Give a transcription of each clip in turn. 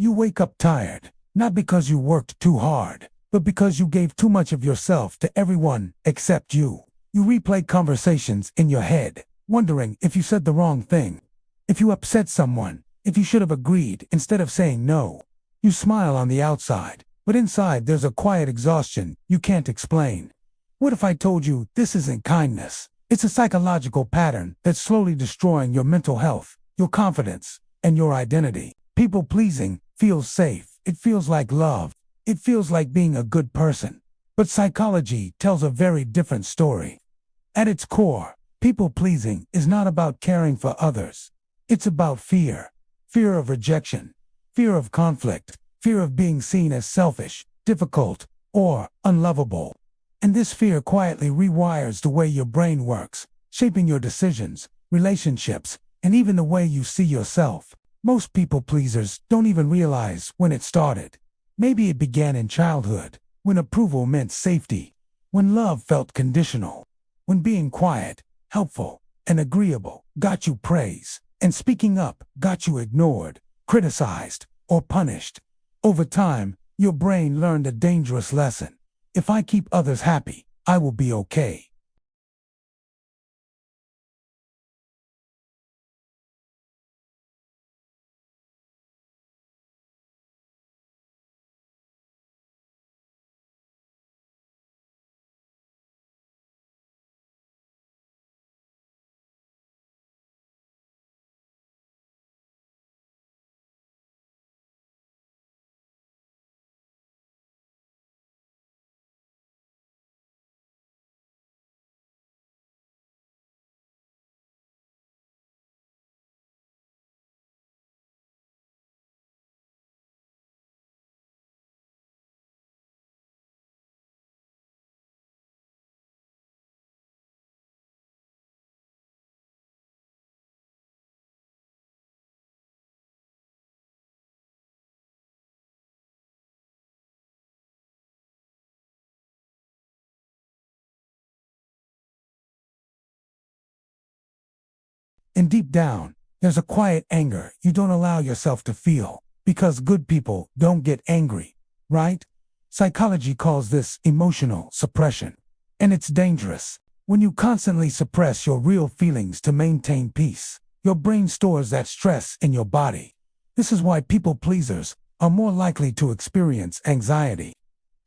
You wake up tired, not because you worked too hard, but because you gave too much of yourself to everyone except you. You replay conversations in your head, wondering if you said the wrong thing, if you upset someone, if you should have agreed instead of saying no. You smile on the outside, but inside there's a quiet exhaustion you can't explain. What if I told you this isn't kindness? It's a psychological pattern that's slowly destroying your mental health, your confidence, and your identity. People-pleasing feels safe. It feels like love. It feels like being a good person. But psychology tells a very different story. At its core, people-pleasing is not about caring for others. It's about fear. Fear of rejection. Fear of conflict. Fear of being seen as selfish, difficult, or unlovable. And this fear quietly rewires the way your brain works, shaping your decisions, relationships, and even the way you see yourself. Most people pleasers don't even realize when it started. Maybe it began in childhood, when approval meant safety, when love felt conditional, when being quiet, helpful, and agreeable got you praise, and speaking up got you ignored, criticized, or punished. Over time, your brain learned a dangerous lesson. If I keep others happy, I will be okay. And deep down, there's a quiet anger you don't allow yourself to feel, because good people don't get angry, right? Psychology calls this emotional suppression. And it's dangerous. When you constantly suppress your real feelings to maintain peace, your brain stores that stress in your body. This is why people pleasers are more likely to experience anxiety,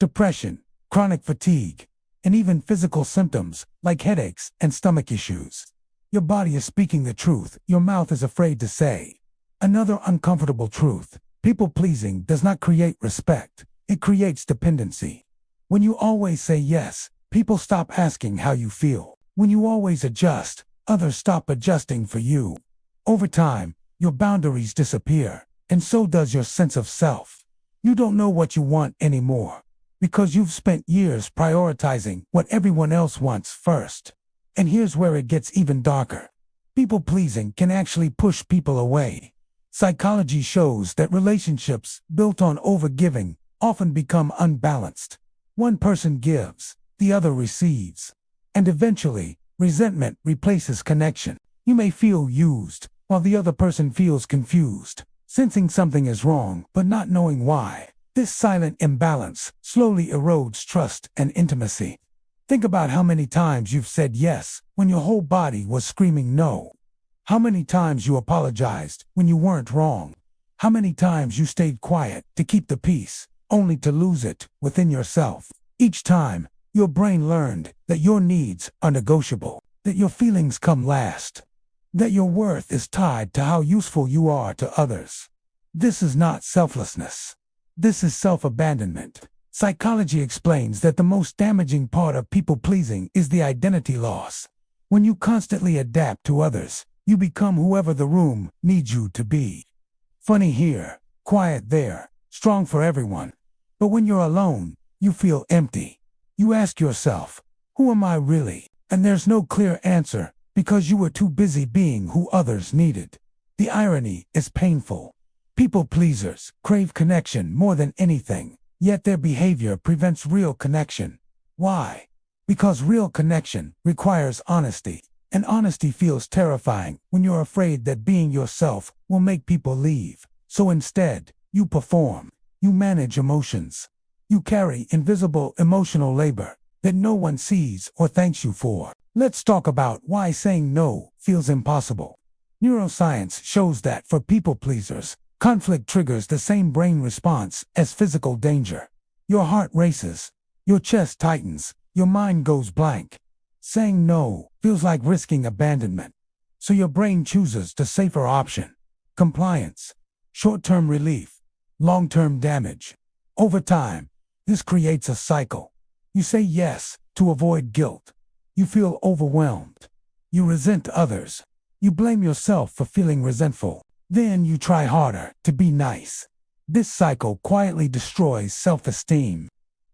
depression, chronic fatigue, and even physical symptoms like headaches and stomach issues. Your body is speaking the truth your mouth is afraid to say. Another uncomfortable truth: people-pleasing does not create respect. It creates dependency. When you always say yes, people stop asking how you feel. When you always adjust, others stop adjusting for you. Over time, your boundaries disappear, and so does your sense of self. You don't know what you want anymore, because you've spent years prioritizing what everyone else wants first. And here's where it gets even darker. People-pleasing can actually push people away. Psychology shows that relationships built on overgiving often become unbalanced. One person gives, the other receives. And eventually, resentment replaces connection. You may feel used, while the other person feels confused, sensing something is wrong but not knowing why. This silent imbalance slowly erodes trust and intimacy. Think about how many times you've said yes when your whole body was screaming no. How many times you apologized when you weren't wrong. How many times you stayed quiet to keep the peace, only to lose it within yourself. Each time, your brain learned that your needs are negotiable, that your feelings come last, that your worth is tied to how useful you are to others. This is not selflessness. This is self-abandonment. Psychology explains that the most damaging part of people-pleasing is the identity loss. When you constantly adapt to others, you become whoever the room needs you to be. Funny here, quiet there, strong for everyone. But when you're alone, you feel empty. You ask yourself, who am I really? And there's no clear answer, because you were too busy being who others needed. The irony is painful. People-pleasers crave connection more than anything. Yet their behavior prevents real connection. Why? Because real connection requires honesty, and honesty feels terrifying when you're afraid that being yourself will make people leave. So instead, You perform. You manage emotions. You carry invisible emotional labor that no one sees or thanks you for. Let's talk about why saying no feels impossible. Neuroscience shows that for people pleasers, conflict triggers the same brain response as physical danger. Your heart races, your chest tightens, your mind goes blank. Saying no feels like risking abandonment. So your brain chooses the safer option. Compliance, short-term relief, long-term damage. Over time, this creates a cycle. You say yes to avoid guilt. You feel overwhelmed. You resent others. You blame yourself for feeling resentful. Then you try harder to be nice. This cycle quietly destroys self-esteem.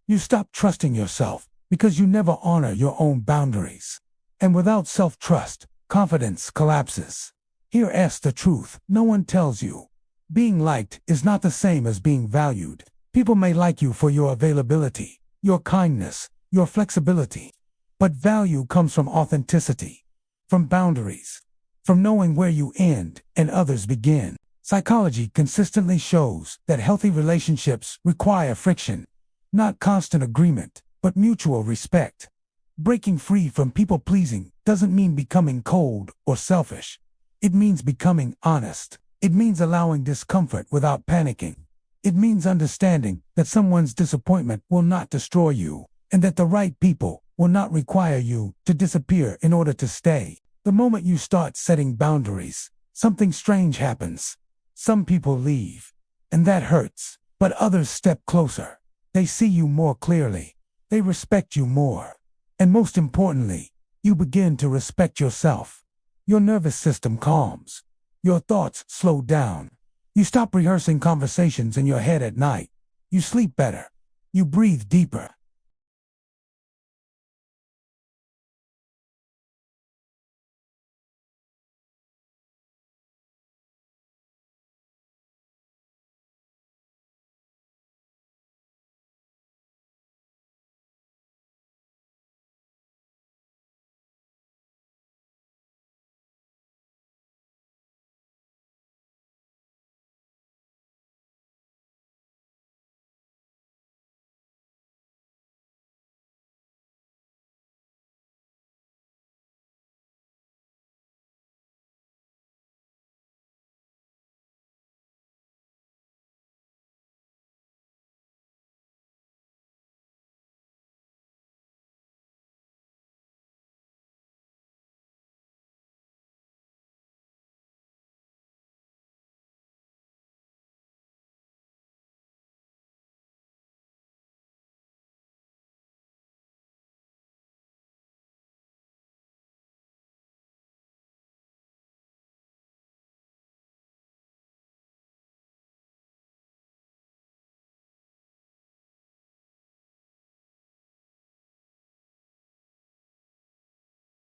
You stop trusting yourself because you never honor your own boundaries. And without self-trust, confidence collapses. Here's the truth no one tells you. Being liked is not the same as being valued. People may like you for your availability, your kindness, your flexibility. But value comes from authenticity, from boundaries, from knowing where you end and others begin. Psychology consistently shows that healthy relationships require friction, not constant agreement, but mutual respect. Breaking free from people-pleasing doesn't mean becoming cold or selfish. It means becoming honest. It means allowing discomfort without panicking. It means understanding that someone's disappointment will not destroy you, and that the right people will not require you to disappear in order to stay. The moment you start setting boundaries, something strange happens. Some people leave, and that hurts, but others step closer. They see you more clearly. They respect you more. And most importantly, you begin to respect yourself. Your nervous system calms. Your thoughts slow down. You stop rehearsing conversations in your head at night. You sleep better. You breathe deeper.